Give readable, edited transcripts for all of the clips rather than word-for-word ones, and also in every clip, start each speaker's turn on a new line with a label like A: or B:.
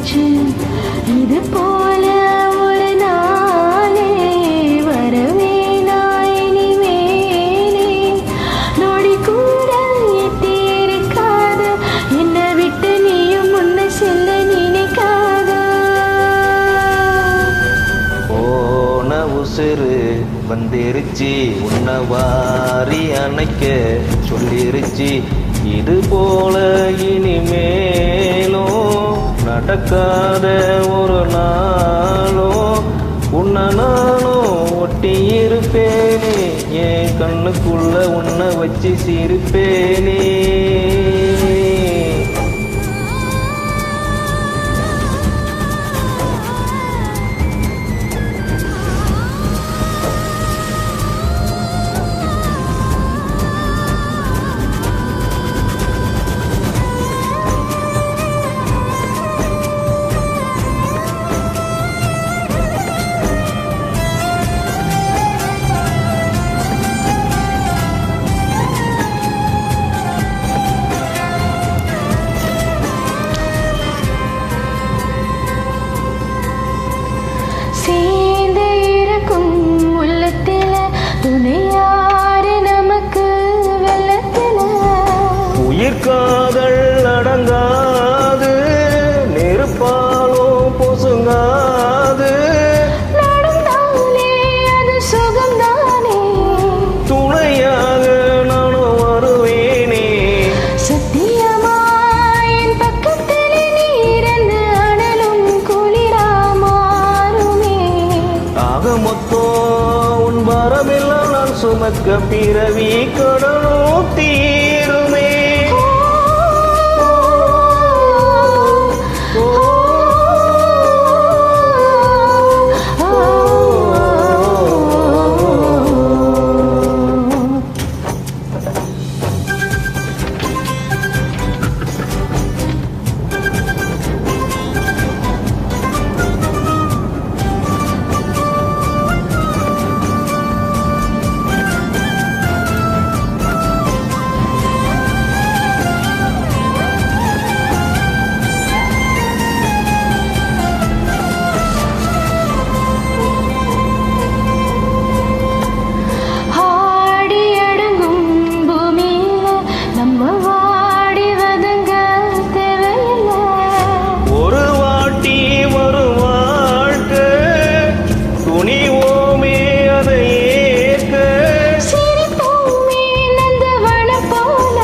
A: போச்சு. இது போல ஒரு நாளே வரவே நான் இனிமேலே நொடி கூட எட்டி இருக்காத என்னை விட்டு நீயும் முன்ன செல்ல நினைக்காத.
B: போன உசுறு வந்திருச்சு உன்னை வாரி அணைக்க சொல்லிருச்சு. இது போல இனிமேலும் நடக்காத ஒரு நாளும் உன்னை நானும் ஒட்டி இருப்பேனே. என் கண்ணுக்குள்ள உன்னை வச்சு சிரிப்பேனே.
A: சேர்ந்து இருக்கும் உள்ளத்துல துணையாரு நமக்கு வெள்ளத்துல.
B: உயிர் காதல் அடங்காது நெருப்பாலும் பொசுங்காது.
A: நடந்தாலே அது சுகம்தானே.
B: துணையாக நானும் வருவேனே.
A: சத்தியமா என் பக்கத்திலே நீ இருந்து அனலும் குளிரா மாறுமே.
B: ஆக மொத்தம் உன் வரமெல்லாம் நான் சுமக்க பிறவி கடனும் தீருமே.
A: ஆடி அடங்கும் பூமியில நம்ம வாடி வதங்க தேவையில்லை.
B: ஒரு வாட்டி வரும் வாழ்க்கை துணிவோமே அதை ஏற்க.
A: சிரிப்போமே நந்தவனம் போல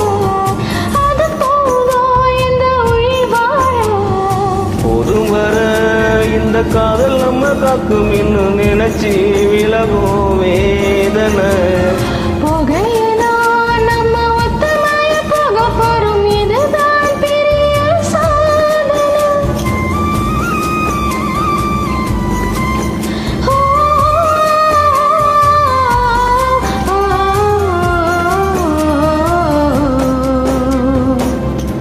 A: அது போதும் இந்த உயிர் வாழ.
B: போதும் வர இந்த காதல் நம்ம காக்கும் இன்னும் நினைச்சு விலகும் வேதனை.
A: போகையிலோ நம்ம ஒத்தமைய போக போறோம் இதுதான் பெரிய சாதனை. ஓ,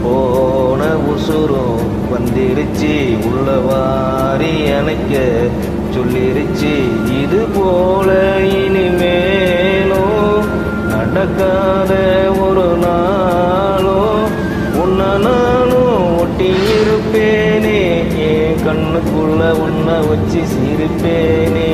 B: போன உசுரும் வந்திருச்சு உள்ள வாரி அணைக்க சொல்லிருச்சு. இது போல இனிமேலும் நடக்காத ஒரு நாளும் உன்னை நானும் ஒட்டி இருப்பேனே. என் கண்ணுக்குள்ள உன்னை வச்சு சிரிப்பேனே.